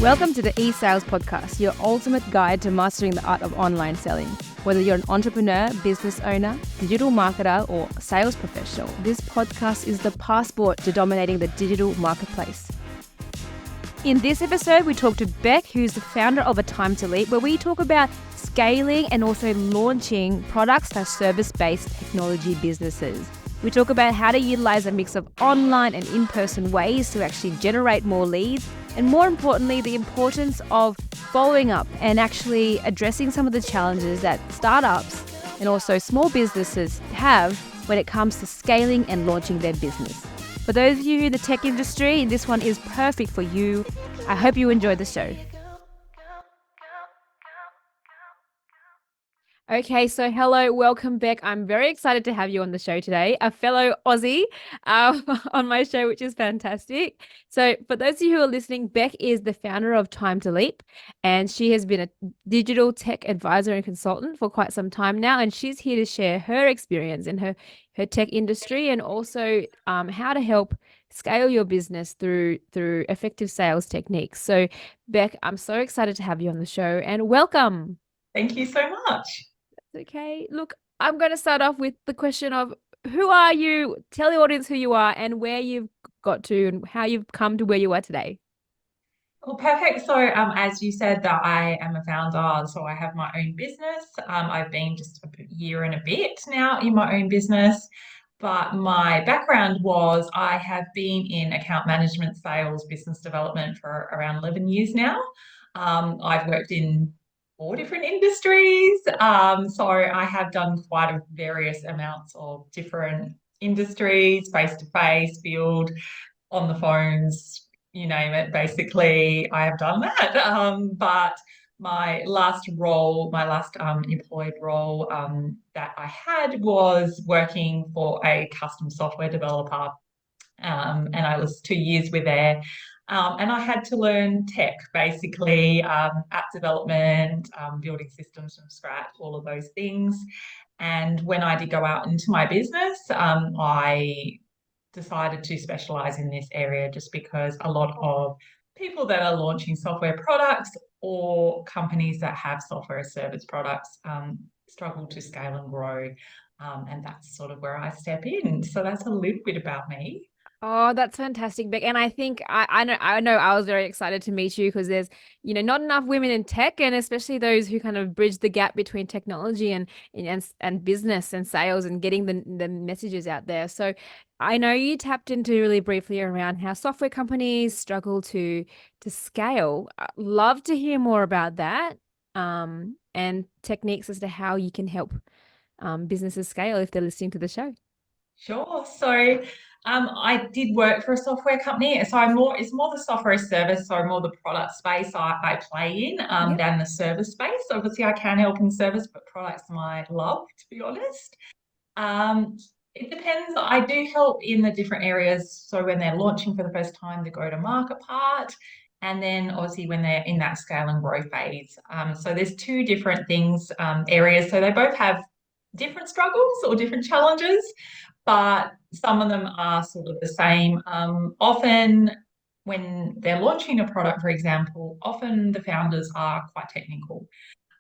Welcome to the eSales Podcast, your ultimate guide to mastering the art of online selling. Whether you're an entrepreneur, business owner, digital marketer, or sales professional, this podcast is the passport to dominating the digital marketplace. In this episode, we talk to Beck, who's the founder of A Time to Leap, where we talk about scaling and also launching products/service-based technology businesses. We talk about how to utilize a mix of online and in-person ways to actually generate more leads, and more importantly, the importance of following up and actually addressing some of the challenges that startups and also small businesses have when it comes to scaling and launching their business. For those of you in the tech industry, this one is perfect for you. I hope you enjoy the show. Okay, so hello, welcome back. I'm very excited to have you on the show today, a fellow Aussie on my show, which is fantastic. So for those of you who are listening, Beck is the founder of Time to Leap, and she has been a digital tech advisor and consultant for quite some time now, and she's here to share her experience in her tech industry and also how to help scale your business through effective sales techniques. So Beck, I'm so excited to have you on the show, and welcome. Thank you so much. Okay. Look, I'm going to start off with the question of who are you? Tell the audience who you are and where you've got to and how you've come to where you are today. Well, perfect. So, as you said, that I am a founder, so I have my own business. I've been just a year and a bit now in my own business, but my background was I have been in account management, sales, business development for around 11 years now. I've worked in 4 different industries, so I have done quite a various amounts of different industries, face to face, field, on the phones, you name it. Basically, I have done that. But my last role, my last employed role that I had was working for a custom software developer. And I was 2 years with there. And I had to learn tech, basically, app development, building systems from scratch, all of those things. And when I did go out into my business, I decided to specialize in this area just because a lot of people that are launching software products or companies that have software as service products struggle to scale and grow. And that's sort of where I step in. So that's a little bit about me. Oh, that's fantastic, Beck. And I think I know I was very excited to meet you because there's, not enough women in tech, and especially those who kind of bridge the gap between technology and business and sales and getting the messages out there. So I know you tapped into really briefly around how software companies struggle to scale. I'd love to hear more about that, and techniques as to how you can help businesses scale if they're listening to the show. Sure. So I did work for a software company. So it's more the software service, so more the product space I play in Yep. than the service space. Obviously, I can help in service, but products my love, to be honest. Um, it depends. I do help in the different areas. So when they're launching for the first time, the go-to-market part, and then obviously when they're in that scale and grow phase. So there's two different things, areas. So they both have different struggles or different challenges, but some of them are sort of the same. Often when they're launching a product, for example, often the founders are quite technical.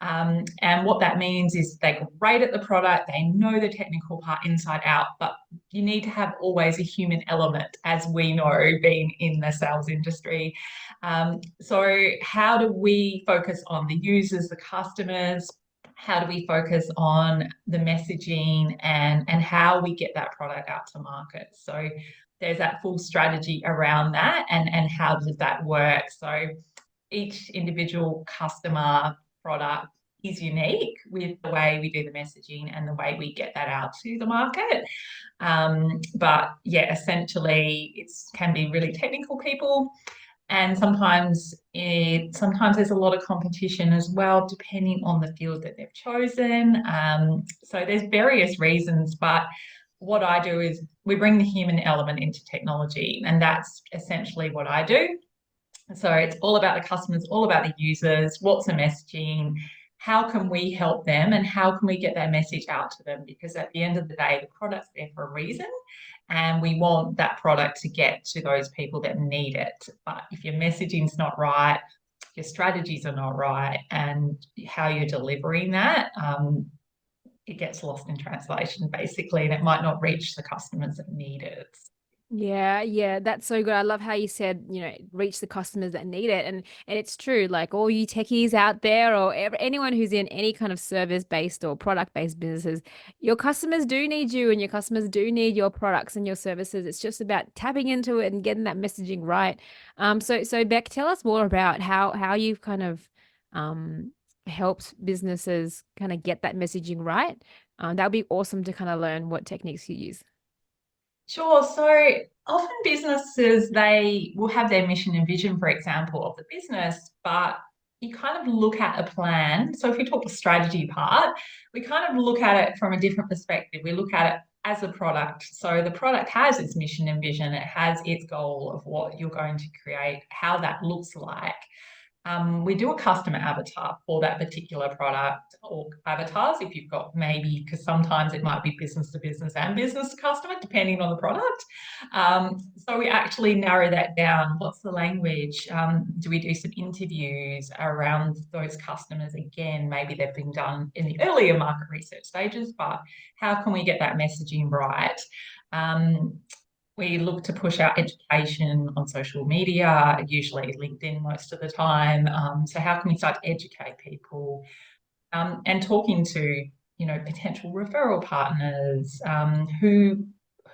And what that means is they're great at the product, they know the technical part inside out, but you need to have always a human element, as we know, being in the sales industry. So, how do we focus on the users, the customers? How do we focus on the messaging and how we get that product out to market? So, there's that full strategy around that, and how does that work? So, each individual customer product is unique with the way we do the messaging and the way we get that out to the market. But yeah, essentially, it can be really technical people, and sometimes there's a lot of competition as well, depending on the field that they've chosen. So there's various reasons, but what I do is we bring the human element into technology, and that's essentially what I do. So it's all about the customers, all about the users, what's the messaging, how can we help them, and how can we get that message out to them? Because at the end of the day, the product's there for a reason, and we want that product to get to those people that need it. But if your messaging's not right, your strategies are not right and how you're delivering that, it gets lost in translation basically, and it might not reach the customers that need it. Yeah, yeah, that's so good. I love how you said, reach the customers that need it. And it's true, like all you techies out there or anyone who's in any kind of service-based or product-based businesses, your customers do need you and your customers do need your products and your services. It's just about tapping into it and getting that messaging right. So Beck, tell us more about how you've kind of helped businesses kind of get that messaging right. That would be awesome to kind of learn what techniques you use. Sure. So often businesses, they will have their mission and vision, for example, of the business, but you kind of look at a plan. So if we talk the strategy part, we kind of look at it from a different perspective. We look at it as a product. So the product has its mission and vision. It has its goal of what you're going to create, how that looks like. We do a customer avatar for that particular product, or avatars if you've got, maybe, because sometimes it might be business to business and business to customer depending on the product. So we actually narrow that down. What's the language? Do we do some interviews around those customers? Again, maybe they've been done in the earlier market research stages, but how can we get that messaging right? We look to push out education on social media, usually LinkedIn most of the time. So how can we start to educate people, and talking to, potential referral partners,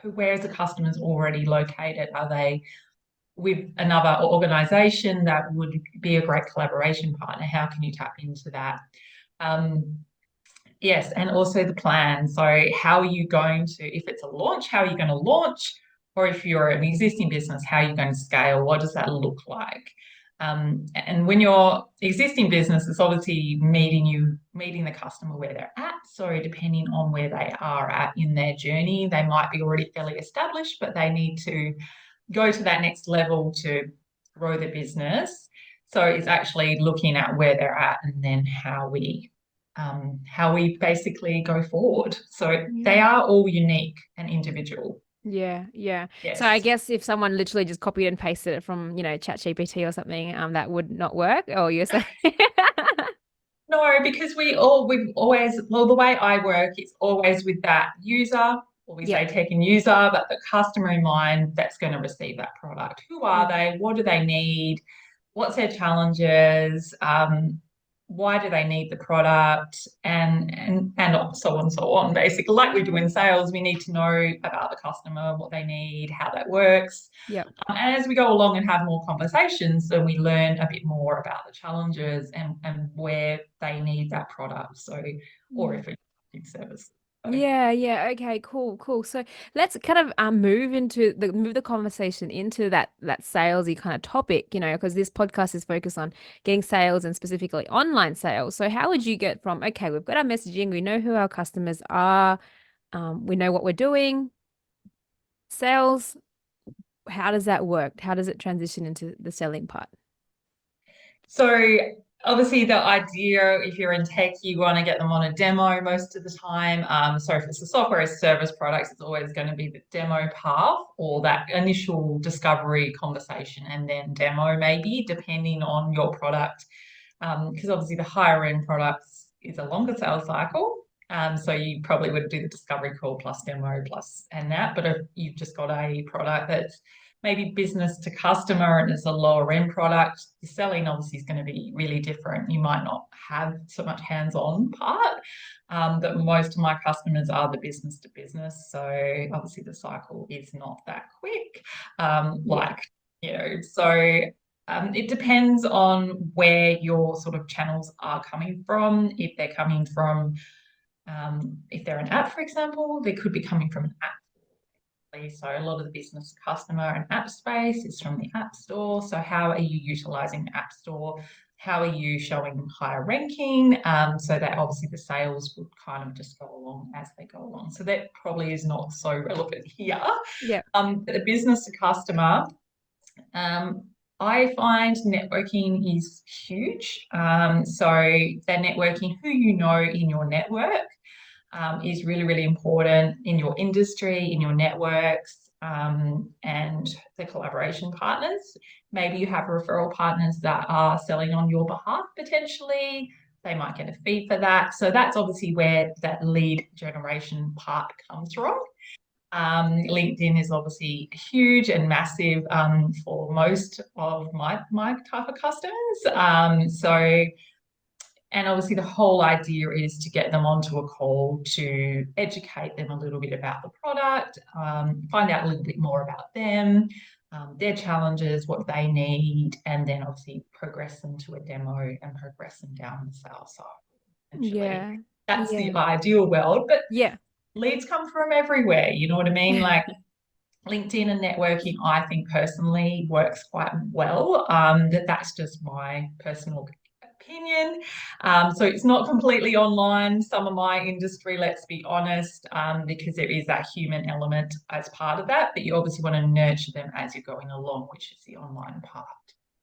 where is the customers already located? Are they with another organisation that would be a great collaboration partner? How can you tap into that? Yes, and also the plan. So how are you going to, if it's a launch, how are you going to launch? Or if you're an existing business, how are you going to scale? What does that look like? And when you're existing business, it's obviously meeting the customer where they're at. So depending on where they are at in their journey, they might be already fairly established, but they need to go to that next level to grow the business. So it's actually looking at where they're at and then how we basically go forward. So they are all unique and individual. Yeah, yeah. So I Yes. guess if someone literally just copied and pasted it from, ChatGPT or something, that would not work. Or you're saying, No, because we've always, well, the way I work, it's always with that user, or we yep. say tech and user, but the customer in mind that's going to receive that product. Who are they? What do they need? What's their challenges? Why do they need the product? And so on and so on. Basically, like we do in sales, we need to know about the customer, what they need, how that works. Yep. And as we go along and have more conversations, then we learn a bit more about the challenges and where they need that product. So, or if it's service. So, Yeah, yeah. Okay, cool, cool. So let's kind of move the conversation into that salesy kind of topic, because this podcast is focused on getting sales and specifically online sales. So how would you get from, okay, we've got our messaging, we know who our customers are, we know what we're doing, sales, how does that work? How does it transition into the selling part? So obviously the idea, if you're in tech, you want to get them on a demo most of the time. So if it's a software as service products, it's always going to be the demo path or that initial discovery conversation and then demo maybe, depending on your product. Because obviously the higher end products is a longer sales cycle. So you probably would do the discovery call plus demo plus and that. But if you've just got a product that's maybe business to customer and it's a lower end product, the selling obviously is going to be really different. You might not have so much hands-on part, but most of my customers are the business to business. So obviously the cycle is not that quick. Yeah. So it depends on where your sort of channels are coming from. If they're coming from, if they're an app, for example, they could be coming from an app. So a lot of the business customer and app space is from the App Store. So how are you utilizing the App Store? How are you showing higher ranking? So that obviously the sales would kind of just go along as they go along. So that probably is not so relevant here. Yeah. But the business to customer, I find networking is huge. So that networking, who you know in your network, is really, really important in your industry, in your networks. and the collaboration partners. Maybe you have referral partners that are selling on your behalf potentially. They might get a fee for that. So that's obviously where that lead generation part comes from. LinkedIn is obviously huge and massive for most of my type of customers. And obviously the whole idea is to get them onto a call to educate them a little bit about the product, find out a little bit more about them, their challenges, what they need, and then obviously progress them to a demo and progress them down the sales cycle. Essentially, Yeah. that's the Yeah. ideal world, but Yeah. leads come from everywhere. You know what I mean? Like LinkedIn and networking, I think personally works quite well. That's just my personal opinion. So it's not completely online. Some of my industry, let's be honest, because there is that human element as part of that, but you obviously want to nurture them as you're going along, which is the online part.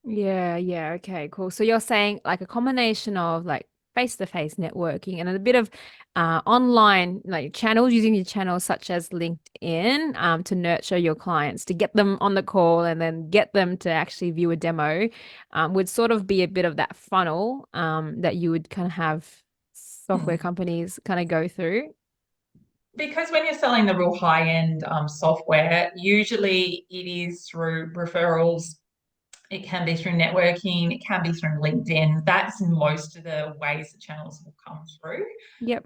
Yeah, yeah, okay, cool. So you're saying like a combination of like face-to-face networking and a bit of online like channels, using your channels such as LinkedIn to nurture your clients, to get them on the call and then get them to actually view a demo, would sort of be a bit of that funnel that you would kind of have software companies kind of go through. Because when you're selling the real high-end software, usually it is through referrals. It can be through networking. It can be through LinkedIn. That's most of the ways the channels will come through. Yep.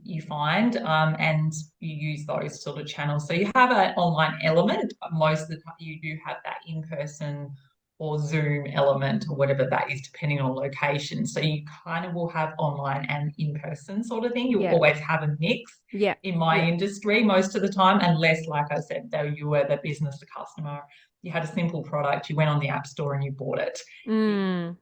You find, and you use those sort of channels. So you have an online element, but most of the time you do have that in-person or Zoom element or whatever that is, depending on location. So you kind of will have online and in-person sort of thing. You'll Yeah. always have a mix Yeah. in my Yeah. industry most of the time, unless, like I said, though you were the business to customer, you had a simple product, you went on the app store and you bought it. Mm,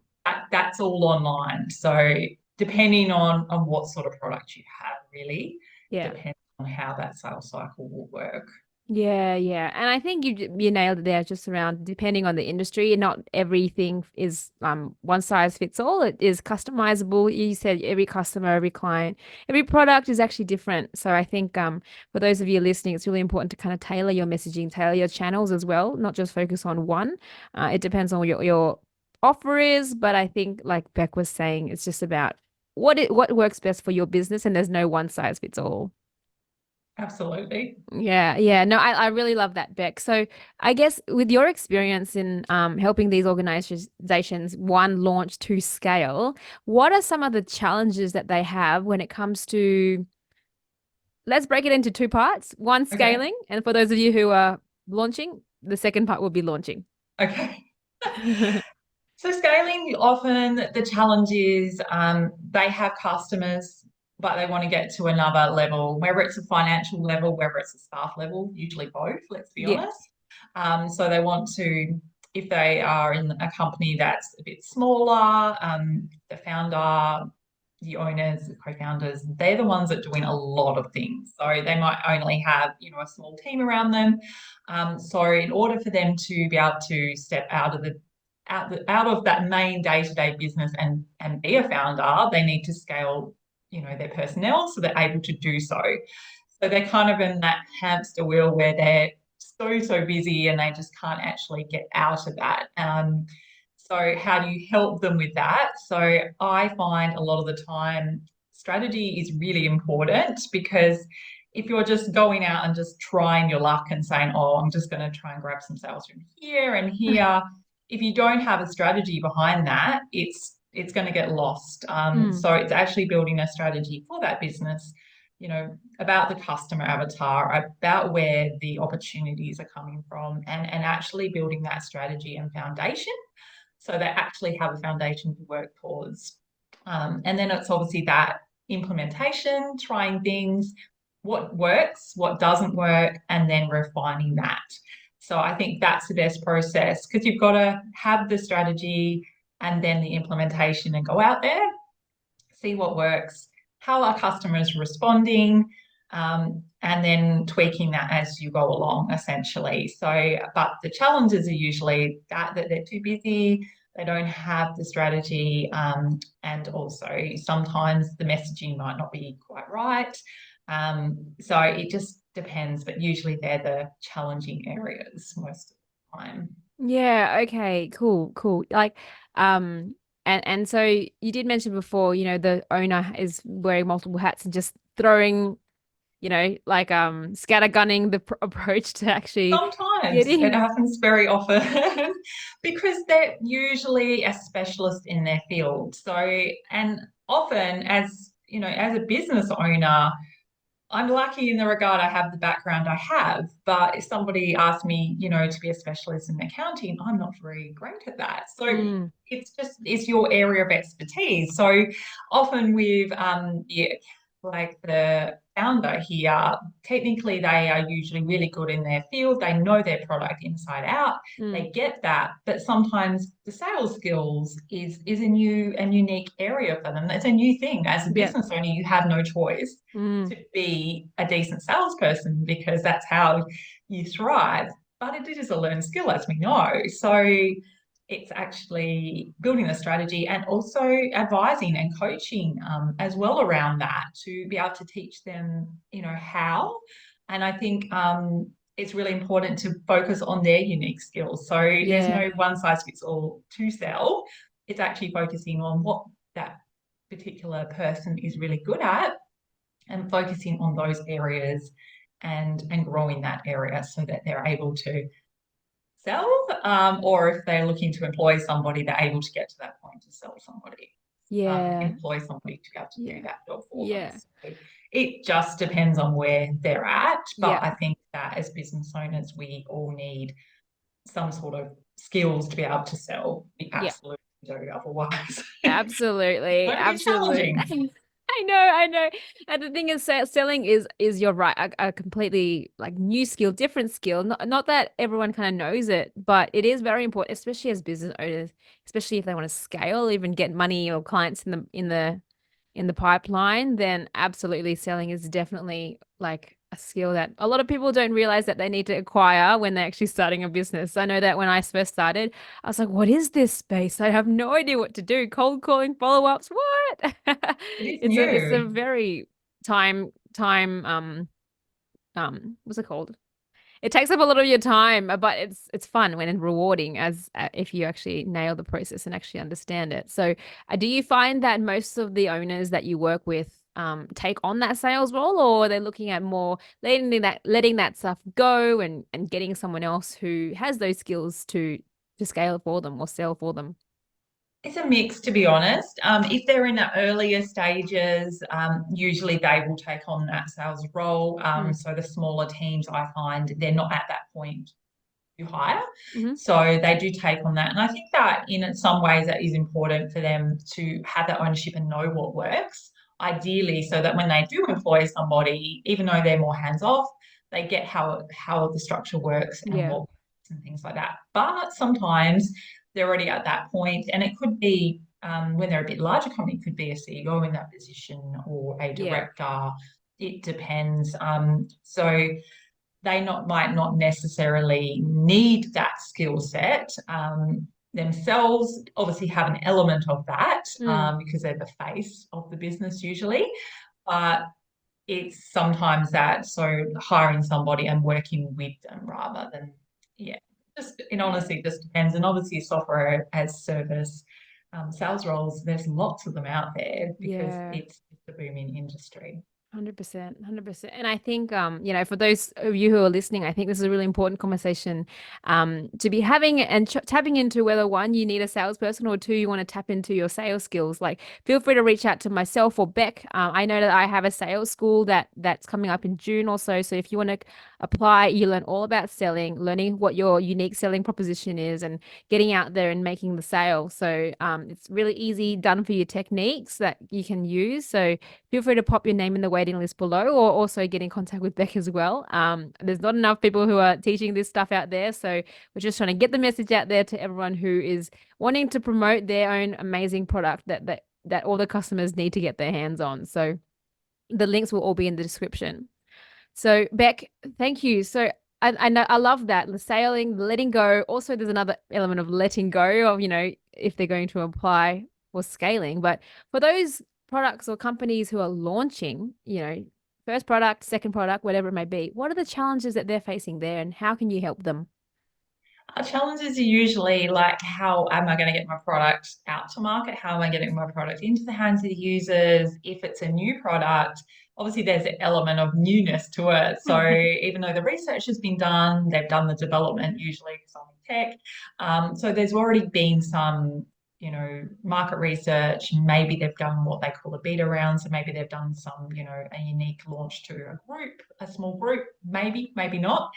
That's all online. So depending on what sort of product you have, really yeah. depends on how that sales cycle will work. Yeah, yeah. And I think you nailed it there just around depending on the industry. Not everything is one size fits all. It is customizable. You said every customer, every client, every product is actually different. So I think for those of you listening, it's really important to kind of tailor your messaging, tailor your channels as well, not just focus on one. It depends on what your offer is, but I think like Beck was saying, it's just about what works best for your business, and there's no one size fits all. Absolutely. Yeah, yeah. No, I really love that, Beck. So I guess with your experience in helping these organizations, one, launch, two, scale, what are some of the challenges that they have when it comes to, let's break it into two parts. One, Okay. scaling. And for those of you who are launching, the second part will be launching. Okay. So scaling, often the challenge is they have customers, but they want to get to another level, whether it's a financial level, whether it's a staff level, usually both, let's be Yeah, honest. So they want to, if they are in a company that's a bit smaller, the founder, the owners, the co-founders, they're the ones that are doing a lot of things. So they might only have, a small team around them. So in order for them to be able to step out of that main day-to-day business and be a founder, they need to scale, their personnel so they're able to do so. So they're kind of in that hamster wheel where they're so busy and they just can't actually get out of that. So how do you help them with that? So I find a lot of the time strategy is really important, because if you're just going out and just trying your luck and saying, oh, I'm just going to try and grab some sales from here and here, if you don't have a strategy behind that, it's going to get lost. Mm, So it's actually building a strategy for that business, about the customer avatar, about where the opportunities are coming from, and actually building that strategy and foundation so they actually have a foundation to work towards. And then it's obviously that implementation, trying things, what works, what doesn't work, and then refining that. So I think that's the best process, because you've got to have the strategy and then the implementation and go out there, see what works, how are customers responding, and then tweaking that as you go along, essentially. So, but the challenges are usually that they're too busy, they don't have the strategy, and also sometimes the messaging might not be quite right. So it just depends, but usually they're the challenging areas most of the time. Yeah, okay, cool, cool. Like, and so you did mention before, the owner is wearing multiple hats and just throwing, like scattergunning the pr approach to actually Sometimes it getting. happens very often because they're usually a specialist in their field. So, and often as you know, as a business owner, I'm lucky in the regard I have the background I have, but if somebody asked me, to be a specialist in accounting, I'm not very great at that. So Mm, it's your area of expertise. So often with like the founder here, technically they are usually really good in their field. They know their product inside out. mm, They get that, but sometimes the sales skills is a new and unique area for them. It's a new thing. As a yeah. business owner, you have no choice Mm, to be a decent salesperson because that's how you thrive. But it is a learned skill, as we know. So it's actually building the strategy and also advising and coaching as well around that to be able to teach them, how. And I think it's really important to focus on their unique skills. So there's yeah. no one size fits all to sell. It's actually focusing on what that particular person is really good at and focusing on those areas and growing that area so that they're able to sell, or if they're looking to employ somebody, they're able to get to that point to sell somebody, Yeah. employ somebody to be able to do Yeah. that job for them. Yeah. So it just depends on where they're at. Yeah. But I think that as business owners, we all need some sort of skills to be able to sell. We Yeah. absolutely do otherwise. It's Absolutely. going to be challenging. Absolutely. I know, I know. And the thing is, selling is you're right, a completely like new skill, different skill. Not that everyone kind of knows it, but it is very important, especially as business owners, especially if they want to scale, even get money or clients in the pipeline, then absolutely selling is definitely like a skill that a lot of people don't realize that they need to acquire when they're actually starting a business. I know that when I first started, I was like, what is this space? I have no idea what to do. Cold calling, follow-ups, what? It is It's a new. very time what's it called? It takes up a lot of your time, but it's fun when it's rewarding as if you actually nail the process and actually understand it. So, do you find that most of the owners that you work with take on that sales role, or are they looking at more letting that stuff go and getting someone else who has those skills to scale for them or sell for them? It's a mix, to be honest. If they're in the earlier stages, usually they will take on that sales role. Mm, So the smaller teams, I find they're not at that point to hire. mm-hmm. So they do take on that. And I think that in some ways that is important for them to have that ownership and know what works, ideally, so that when they do employ somebody, even though they're more hands off, they get how the structure works and Yeah, what works and things like that. But sometimes they're already at that point, and it could be when they're a bit larger company, it could be a CEO in that position or a yeah, director. It depends. So they might not necessarily need that skill set themselves. Obviously, have an element of that mm, because they're the face of the business usually. But it's sometimes that so hiring somebody and working with them rather than yeah. Just in yeah, honesty, it just depends. And obviously, software as service sales roles, there's lots of them out there because yeah. it's a booming industry. 100%, 100%. And I think, for those of you who are listening, I think this is a really important conversation to be having and tapping into whether one, you need a salesperson or two, you want to tap into your sales skills. Like, feel free to reach out to myself or Beck. I know that I have a sales school that's coming up in June or so. So if you want to apply, you learn all about selling, learning what your unique selling proposition is, and getting out there and making the sale. So it's really easy, done for you techniques that you can use. So feel free to pop your name in the waiting list below or also get in contact with Beck as well. There's not enough people who are teaching this stuff out there. So we're just trying to get the message out there to everyone who is wanting to promote their own amazing product that all the customers need to get their hands on. So the links will all be in the description. So Beck, thank you. So I know I love that the sailing, the letting go. Also, there's another element of letting go of if they're going to apply for scaling. But for those products or companies who are launching, first product, second product, whatever it may be. What are the challenges that they're facing there, and how can you help them? Our challenges are usually like, how am I going to get my product out to market? How am I getting my product into the hands of the users? If it's a new product, obviously there's an element of newness to it. So even though the research has been done, they've done the development usually because I'm in tech. So there's already been some, market research. Maybe they've done what they call a beta round. So maybe they've done some, a unique launch to a group, a small group, maybe not.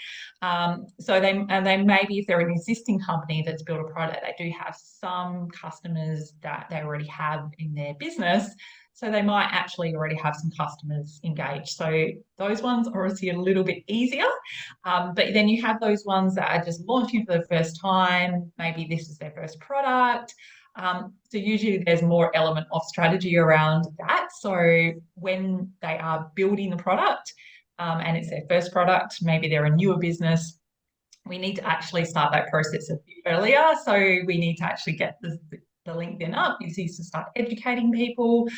So they maybe, if they're an existing company that's built a product, they do have some customers that they already have in their business. So they might actually already have some customers engaged. So those ones are obviously a little bit easier. But then you have those ones that are just launching for the first time. Maybe this is their first product. So usually there's more element of strategy around that. So when they are building the product, and it's their first product, maybe they're a newer business, we need to actually start that process a bit earlier. So we need to actually get the LinkedIn up. It needs to start educating people.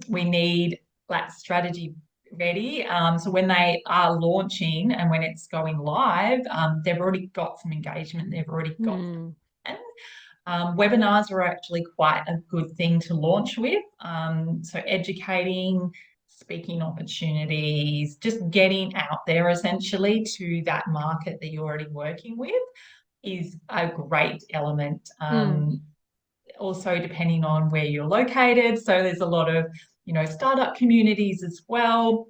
We need that strategy ready. So when they are launching and when it's going live, they've already got some engagement. They've already got some. Webinars are actually quite a good thing to launch with. So educating, speaking opportunities, just getting out there essentially to that market that you're already working with is a great element. Also, depending on where you're located. So there's a lot of, startup communities as well.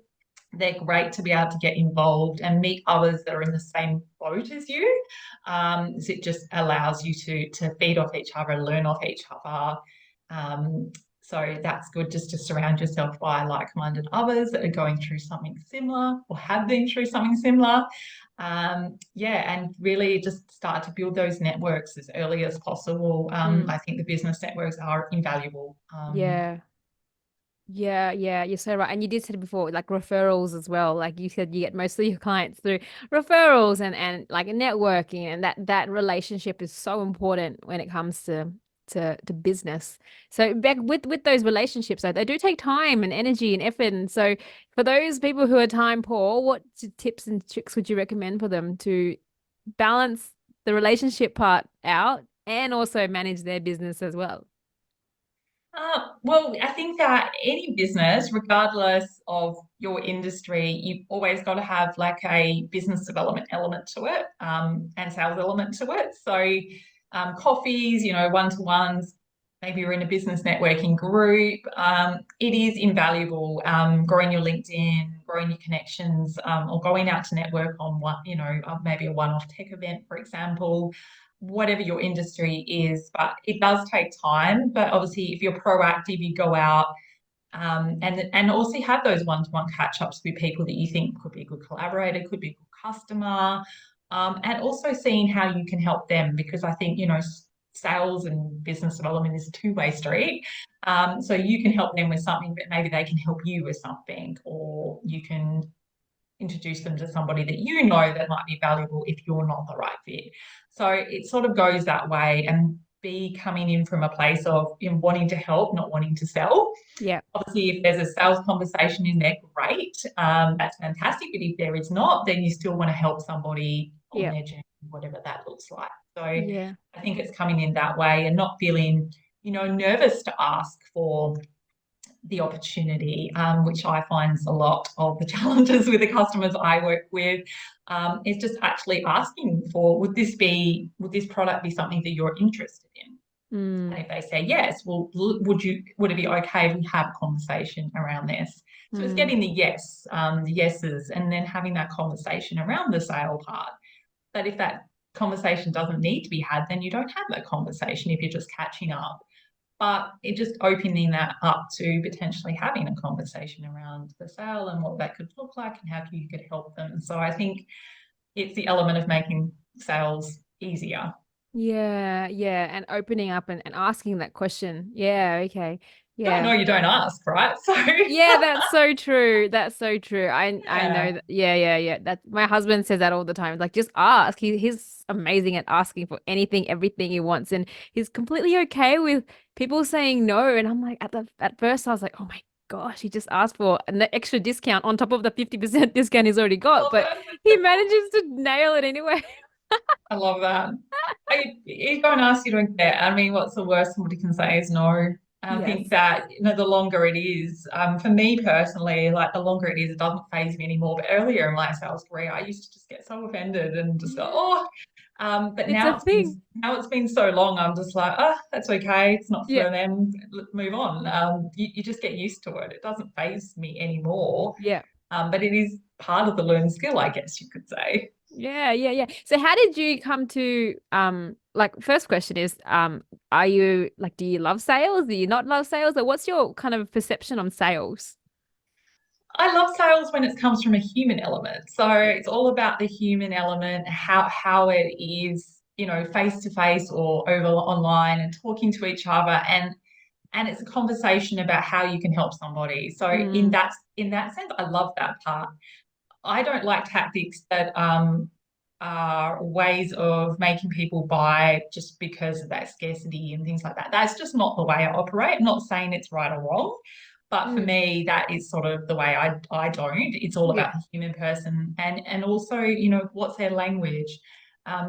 They're great to be able to get involved and meet others that are in the same boat as you. So it just allows you to feed off each other, learn off each other. So that's good, just to surround yourself by like-minded others that are going through something similar or have been through something similar. And really just start to build those networks as early as possible. I think the business networks are invaluable. Yeah. Yeah, you're so right. And you did say it before, like referrals as well. Like you said, you get most of your clients through referrals and like networking, and that relationship is so important when it comes to business. So Beck, with those relationships, like, they do take time and energy and effort. And so for those people who are time poor, what tips and tricks would you recommend for them to balance the relationship part out and also manage their business as well? Well, I think that any business, regardless of your industry, you've always got to have like a business development element to it, and sales element to it. So, coffees, one-to-ones, maybe you're in a business networking group. It is invaluable. Growing your LinkedIn, growing your connections, or going out to network on one, maybe a one-off tech event, for example, whatever your industry is. But it does take time. But obviously, if you're proactive, you go out, and also have those one-to-one catch-ups with people that you think could be a good collaborator, could be a good customer, and also seeing how you can help them, because I think, sales and business development is a two-way street. So you can help them with something, but maybe they can help you with something, or you can introduce them to somebody that that might be valuable if you're not the right fit. So it sort of goes that way, and be coming in from a place of wanting to help, not wanting to sell. Yeah. Obviously, if there's a sales conversation in there, great. That's fantastic. But if there is not, then you still want to help somebody on Yeah. their journey, whatever that looks like. So Yeah. I think it's coming in that way and not feeling, nervous to ask for the opportunity, which I find is a lot of the challenges with the customers I work with, is just actually asking for, would this product be something that you're interested in? And if they say yes, well, would it be okay if we have a conversation around this? So it's getting the yeses, and then having that conversation around the sale part. But if that conversation doesn't need to be had, then you don't have that conversation if you're just catching up. But it just opening that up to potentially having a conversation around the sale and what that could look like and how you could help them. So I think it's the element of making sales easier. Yeah, and opening up and asking that question. Yeah, okay. Don't know, Yeah. you don't ask, right? So Yeah, that's so true. That's so true. I know yeah. that. Yeah. That my husband says that all the time. Like, just ask. He's amazing at asking for anything, everything he wants, and he's completely okay with people saying no. And I'm like, at first I was like, oh my gosh, he just asked for an extra discount on top of the 50% discount he's already got, Love but it. he manages to nail it anyway. I love that. If go and ask you don't care, I mean, what's the worst somebody can say is no. And I think Yes. that, the longer it is, for me personally, like the longer it is, it doesn't phase me anymore. But earlier in my sales career, I used to just get so offended and just go, Yeah. oh. But It's a thing. now it's been so long, I'm just like, oh, that's okay. It's not Yeah. for them. Let's move on. You just get used to it. It doesn't phase me anymore. Yeah. But it is part of the learned skill, I guess you could say. Yeah, yeah, yeah. So how did you come to like first question is are you like do you love sales? Do you not love sales? Or what's your kind of perception on sales? I love sales when it comes from a human element. So it's all about the human element, how it is, face to face or over online and talking to each other and it's a conversation about how you can help somebody. So Mm, in that sense, I love that part. I don't like tactics that are ways of making people buy just because of that scarcity and things like that. That's just not the way I operate. I'm not saying it's right or wrong, but for mm, me, that is sort of the way I don't. It's all yeah. about the human person and also, what's their language.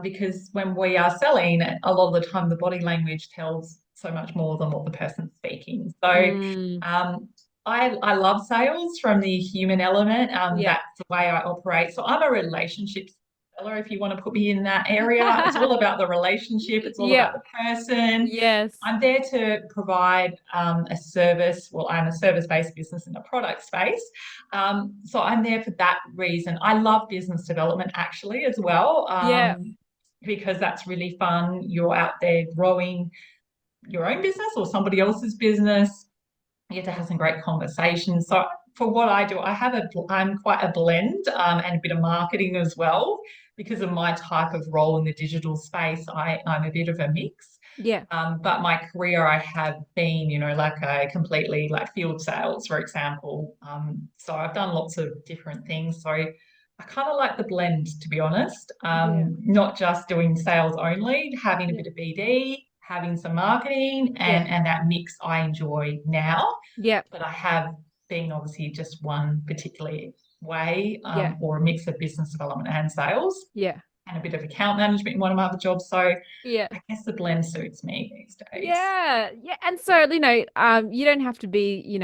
Because when we are selling, a lot of the time the body language tells so much more than what the person's speaking. So Mm, um, I love sales from the human element. yeah. That's the way I operate. So I'm a relationship seller, if you want to put me in that area. It's all about the relationship. It's all Yeah. about the person. Yes. I'm there to provide a service. Well, I'm a service-based business in the product space. So I'm there for that reason. I love business development actually as well, Yeah. because that's really fun. You're out there growing your own business or somebody else's business. You get to have some great conversations. So for what I do, I'm quite a blend and a bit of marketing as well because of my type of role in the digital space. I'm a bit of a mix. Yeah. But my career, I have been, like a completely like field sales, for example. So I've done lots of different things. So I kind of like the blend, to be honest. Yeah. Not just doing sales only, having a Yeah. bit of BD, having some marketing, Yeah. and that mix I enjoy now. Yeah. But I have been obviously just one particular way, Yeah. or a mix of business development and sales, Yeah. and a bit of account management in one of my other jobs. So Yeah. I guess the blend suits me these days. Yeah, yeah. And so, you don't have to be,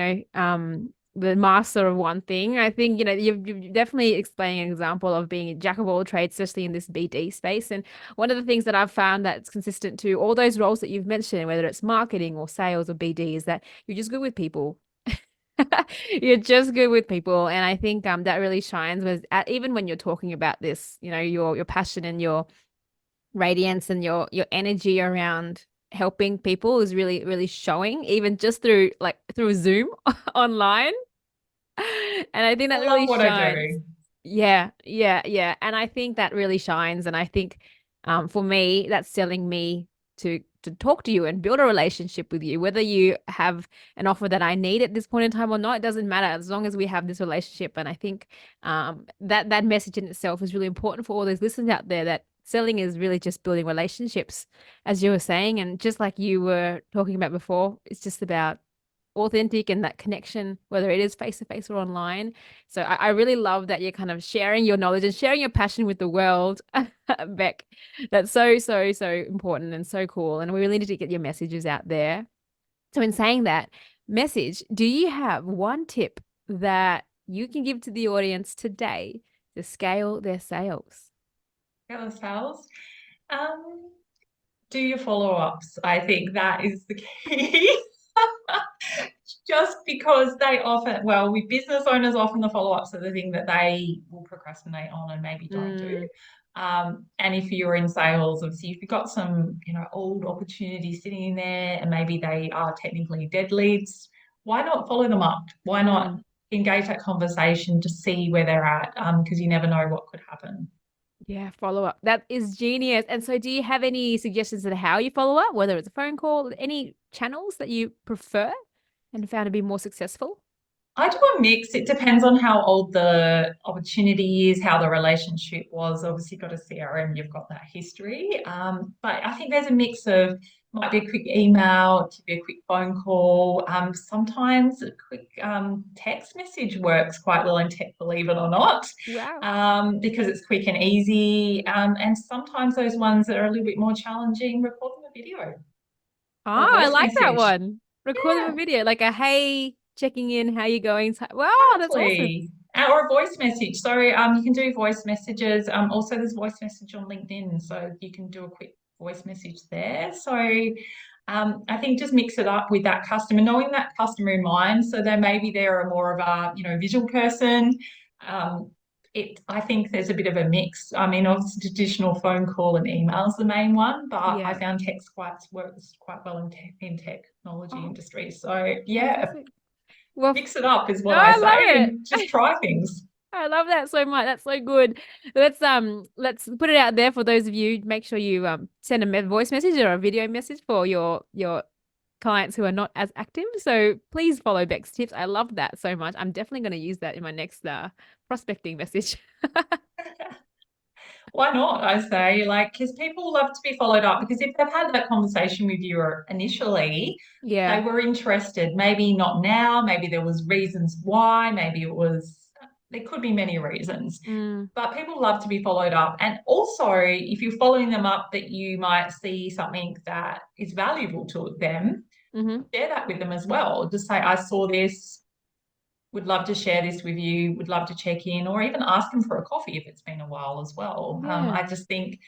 the master of one thing. I think, you're definitely explaining an example of being a jack of all trades, especially in this BD space. And one of the things that I've found that's consistent to all those roles that you've mentioned, whether it's marketing or sales or BD, is that you're just good with people. You're just good with people. And I think that really shines even when you're talking about this, your passion and your radiance and your energy around helping people is really really showing even just through Zoom online. And I think I that love really what I shines. do. Yeah, yeah, yeah. And I think that really shines. And I think for me, that's telling me to talk to you and build a relationship with you, whether you have an offer that I need at this point in time or not, it doesn't matter as long as we have this relationship. And I think that message in itself is really important for all those listeners out there that selling is really just building relationships, as you were saying. And just like you were talking about before, it's just about authentic and that connection, whether it is face to face or online. So I really love that you're kind of sharing your knowledge and sharing your passion with the world, Beck. That's so, so, so important and so cool. And we really need to get your messages out there. So, in saying that message, do you have one tip that you can give to the audience today to scale their sales? Got the sales. Um, do your follow-ups. I think that is the key. Just because they often, well, with business owners, often the follow-ups are the thing that they will procrastinate on and maybe don't do. Mm, And if you're in sales, obviously, if you've got some, old opportunities sitting in there and maybe they are technically dead leads, why not follow them up? Why not mm. engage that conversation to see where they're at? Because you never know what could happen. Yeah, follow up. That is genius. And so, do you have any suggestions on how you follow up, whether it's a phone call, any channels that you prefer and found to be more successful? I do a mix. It depends on how old the opportunity is, how the relationship was. Obviously, got a CRM, you've got that history. But I think there's a mix of might be a quick email, it could be a quick phone call. Sometimes a quick text message works quite well in tech, believe it or not, Wow. because it's quick and easy. And sometimes those ones that are a little bit more challenging, record them a video or a Oh, I voice like that message. one. Record them a Yeah. video, like a hey, checking in, how you going? Wow, that's awesome. Exactly. Or a voice message. So you can do voice messages. Also, there's voice message on LinkedIn, so you can do a quick voice message there. So I think just mix it up with that customer, knowing that customer in mind. So they maybe they're a more of a visual person. Um, I think there's a bit of a mix. I mean, obviously, traditional phone call and email is the main one, but I Yeah. found text works quite well in technology Oh, industry. So yeah, fantastic. Well, mix it up is oh, what I I love say it. and just try things. I love that so much. That's so good. Let's put it out there for those of you. Make sure you send a voice message or a video message for your clients who are not as active. So please follow Beck's tips. I love that so much. I'm definitely going to use that in my next prospecting message. Why not? I say, like, because people love to be followed up because if they've had that conversation with you initially, they Yeah. were interested. Maybe not now, maybe there was reasons why, maybe there could be many reasons. Mm, But people love to be followed up. And also, if you're following them up, that you might see something that is valuable to them, mm-hmm. share that with them as well. Just say, I saw this, would love to share this with you, would love to check in, or even ask them for a coffee if it's been a while as well. Yeah. I just think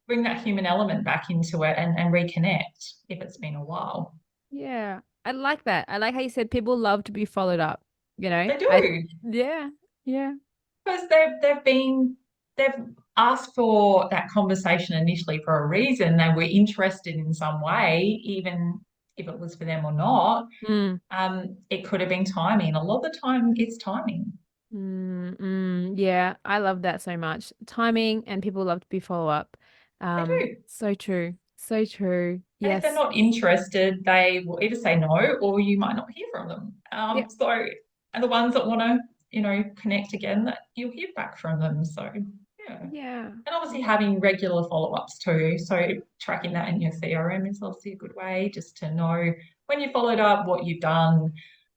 bring that human element back into it and reconnect if it's been a while. Yeah. I like that. I like how you said people love to be followed up. You know, They do yeah. Yeah. because they've asked for that conversation initially for a reason. They were interested in some way, even if it was for them or not. Mm. It could have been timing. A lot of the time, it's timing. Yeah, I love that so much. Timing and people love to be follow up. They do. So true. So true. And if they're Yes. not interested, they will either say no or you might not hear from them. Yeah. And the ones that want to, connect again, that you'll hear back from them. So, yeah. Yeah. And obviously having regular follow-ups too. So tracking that in your CRM is obviously a good way just to know when you followed up, what you've done,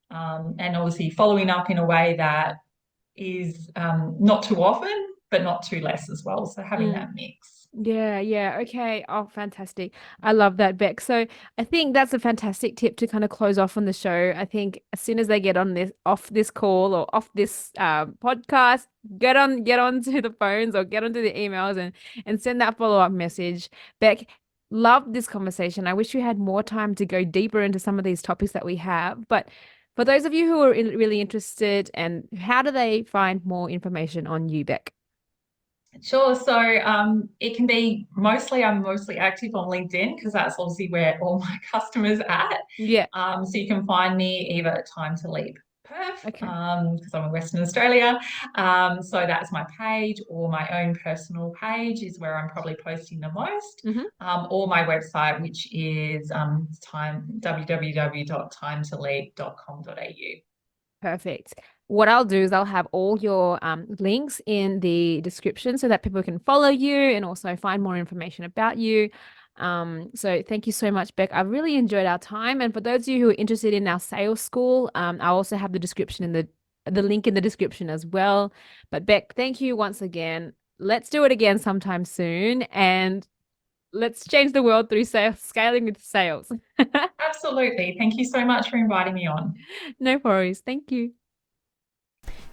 and obviously following up in a way that is not too often, but not too less as well. So having Mm. that mix. Yeah, yeah. Okay. Oh, fantastic. I love that, Beck. So I think that's a fantastic tip to kind of close off on the show. I think as soon as they get on this off this call or off this podcast, get on to the phones or get onto the emails and send that follow-up message. Beck, love this conversation. I wish we had more time to go deeper into some of these topics that we have. But for those of you who are really interested, and how do they find more information on you, Beck? Sure. So it can be I'm mostly active on LinkedIn because that's obviously where all my customers are at. Yeah. So you can find me either at Time to Leap Perth Okay. because I'm in Western Australia. So that's my page, or my own personal page is where I'm probably posting the most, Mm-hmm. or my website, which is www.timetoleap.com.au. Perfect. What I'll do is I'll have all your links in the description so that people can follow you and also find more information about you. So thank you so much, Beck. I've really enjoyed our time. And for those of you who are interested in our sales school, I'll also have the description in the link in the description as well. But Beck, thank you once again. Let's do it again sometime soon, and let's change the world through sales, scaling with sales. Absolutely. Thank you so much for inviting me on. No worries. Thank you.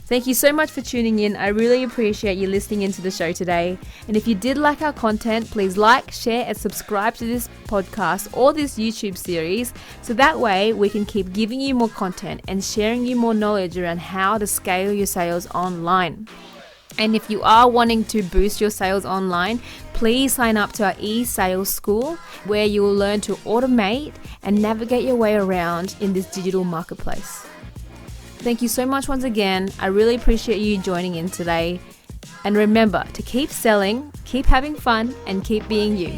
Thank you so much for tuning in. I really appreciate you listening into the show today. And if you did like our content, please like, share, and subscribe to this podcast or this YouTube series so that way we can keep giving you more content and sharing you more knowledge around how to scale your sales online. And if you are wanting to boost your sales online, please sign up to our e-sales school where you will learn to automate and navigate your way around in this digital marketplace. Thank you so much once again. I really appreciate you joining in today. And remember to keep selling, keep having fun, and keep being you.